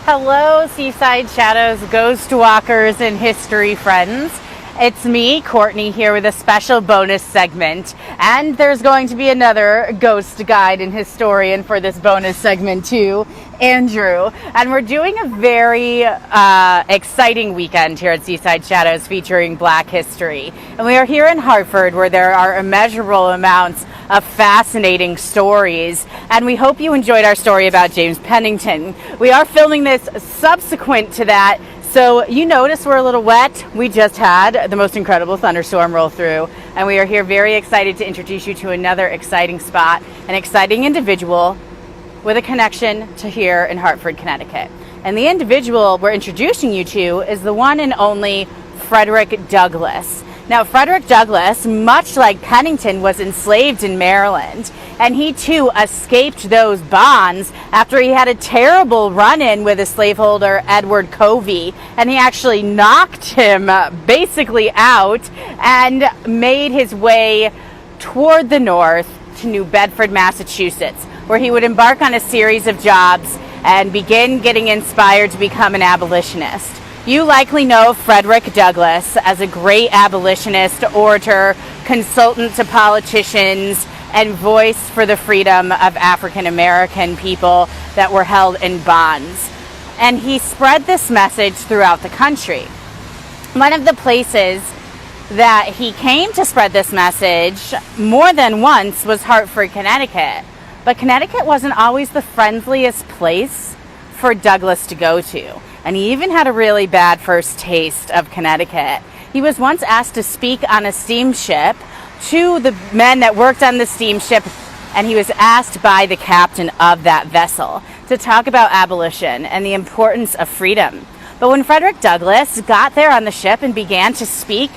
Hello, Seaside Shadows, ghost walkers, and history friends. It's me, Courtney, here with a special bonus segment. And there's going to be another ghost guide and historian for this bonus segment too, Andrew. And we're doing a very exciting weekend here at Seaside Shadows featuring Black history. And we are here in Hartford, where there are immeasurable amounts of fascinating stories, and we hope you enjoyed our story about James Pennington. We are filming this subsequent to that, so you notice we're a little wet. We just had the most incredible thunderstorm roll through, and we are here very excited to introduce you to another exciting spot, an exciting individual with a connection to here in Hartford, Connecticut. And the individual we're introducing you to is the one and only Frederick Douglass. Now, Frederick Douglass, much like Pennington, was enslaved in Maryland, and he too escaped those bonds after he had a terrible run-in with a slaveholder, Edward Covey, and he actually knocked him basically out and made his way toward the north to New Bedford, Massachusetts, where he would embark on a series of jobs and begin getting inspired to become an abolitionist. You likely know Frederick Douglass as a great abolitionist, orator, consultant to politicians, and voice for the freedom of African American people that were held in bonds. And he spread this message throughout the country. One of the places that he came to spread this message more than once was Hartford, Connecticut. But Connecticut wasn't always the friendliest place for Douglass to go to. And he even had a really bad first taste of Connecticut. He was once asked to speak on a steamship to the men that worked on the steamship, and he was asked by the captain of that vessel to talk about abolition and the importance of freedom. But when Frederick Douglass got there on the ship and began to speak,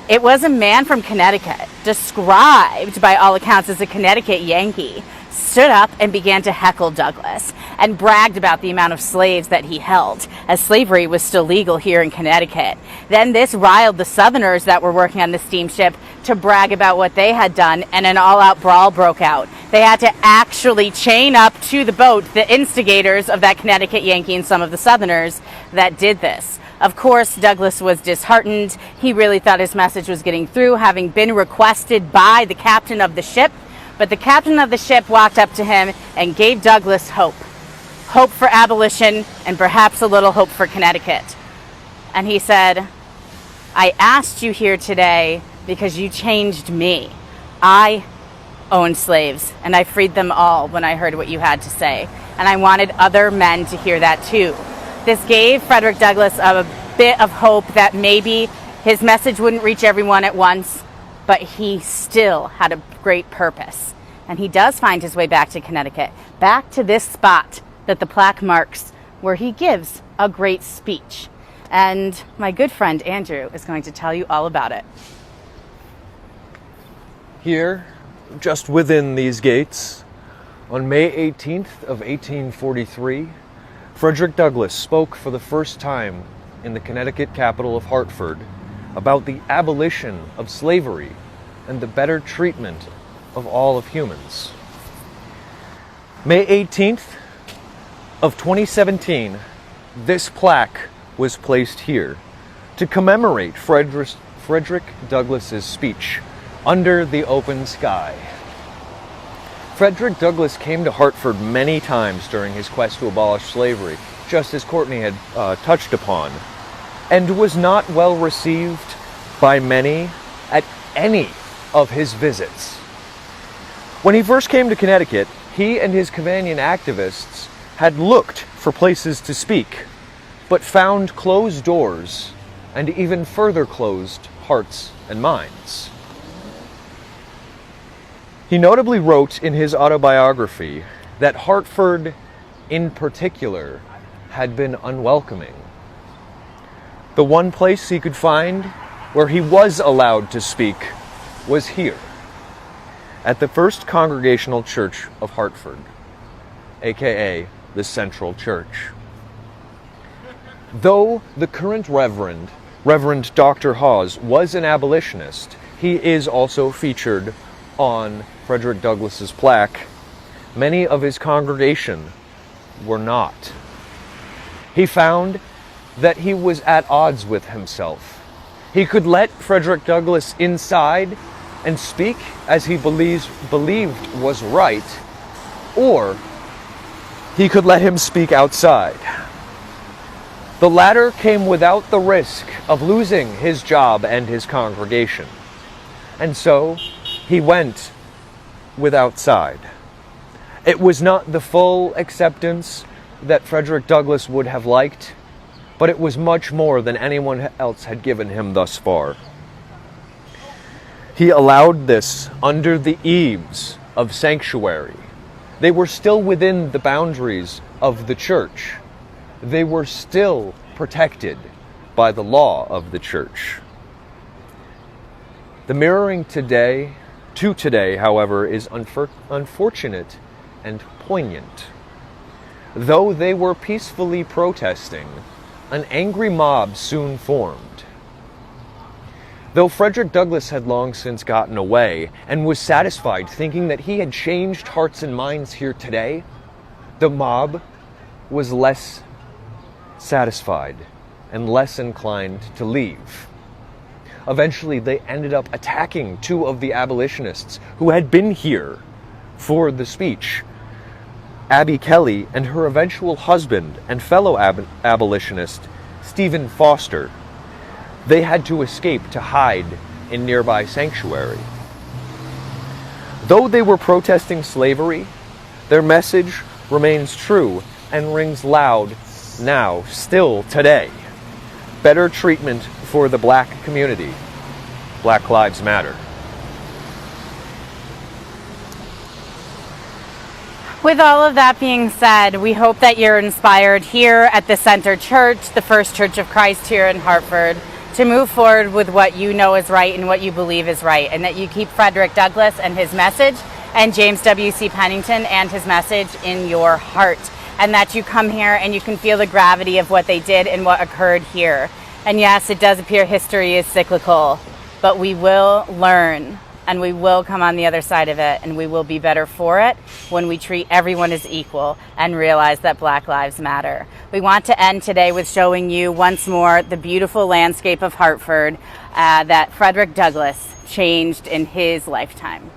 it was a man from Connecticut, described by all accounts as a Connecticut Yankee, stood up and began to heckle Douglass and bragged about the amount of slaves that he held, as slavery was still legal here in Connecticut. Then this riled the Southerners that were working on the steamship to brag about what they had done, and an all-out brawl broke out. They had to actually chain up to the boat the instigators of that Connecticut Yankee and some of the Southerners that did this. Of course, Douglass was disheartened. He really thought his message was getting through, having been requested by the captain of the ship. But the captain of the ship walked up to him and gave Douglass hope. Hope for abolition and perhaps a little hope for Connecticut. And he said, "I asked you here today because you changed me. I owned slaves and I freed them all when I heard what you had to say. And I wanted other men to hear that too." This gave Frederick Douglass a bit of hope that maybe his message wouldn't reach everyone at once, but he still had a great purpose. And he does find his way back to Connecticut, back to this spot that the plaque marks, where he gives a great speech. And my good friend Andrew is going to tell you all about it. Here, just within these gates, on May 18th of 1843, Frederick Douglass spoke for the first time in the Connecticut capital of Hartford about the abolition of slavery and the better treatment of all of humans. May 18th of 2017, this plaque was placed here to commemorate Frederick Douglass's speech, Under the Open Sky. Frederick Douglass came to Hartford many times during his quest to abolish slavery, just as Courtney had touched upon, and was not well received by many at any of his visits. When he first came to Connecticut, he and his companion activists had looked for places to speak, but found closed doors and even further closed hearts and minds. He notably wrote in his autobiography that Hartford, in particular, had been unwelcoming. The one place he could find where he was allowed to speak was here, at the First Congregational Church of Hartford, aka the Central Church. Though the current Reverend Dr. Hawes, was an abolitionist, he is also featured on Frederick Douglass's plaque. Many of his congregation were not. He found that he was at odds with himself. He could let Frederick Douglass inside and speak as he believed was right, or he could let him speak outside. The latter came without the risk of losing his job and his congregation. And so he went with outside. It was not the full acceptance that Frederick Douglass would have liked, but it was much more than anyone else had given him thus far. He allowed this under the eaves of sanctuary. They were still within the boundaries of the church. They were still protected by the law of the church. The mirroring to today, however, is unfortunate and poignant. Though they were peacefully protesting, an angry mob soon formed. Though Frederick Douglass had long since gotten away and was satisfied thinking that he had changed hearts and minds here today, the mob was less satisfied and less inclined to leave. Eventually, they ended up attacking two of the abolitionists who had been here for the speech, Abby Kelly and her eventual husband and fellow abolitionist, Stephen Foster. They had to escape to hide in nearby sanctuary. Though they were protesting slavery, their message remains true and rings loud now, still today. Better treatment for the black community. Black Lives Matter. With all of that being said, we hope that you're inspired here at the Center Church, the First Church of Christ here in Hartford, to move forward with what you know is right and what you believe is right, and that you keep Frederick Douglass and his message and James W.C. Pennington and his message in your heart, and that you come here and you can feel the gravity of what they did and what occurred here. And yes, it does appear history is cyclical, but we will learn and we will come on the other side of it, and we will be better for it when we treat everyone as equal and realize that Black Lives Matter. We want to end today with showing you once more the beautiful landscape of Hartford that Frederick Douglass changed in his lifetime.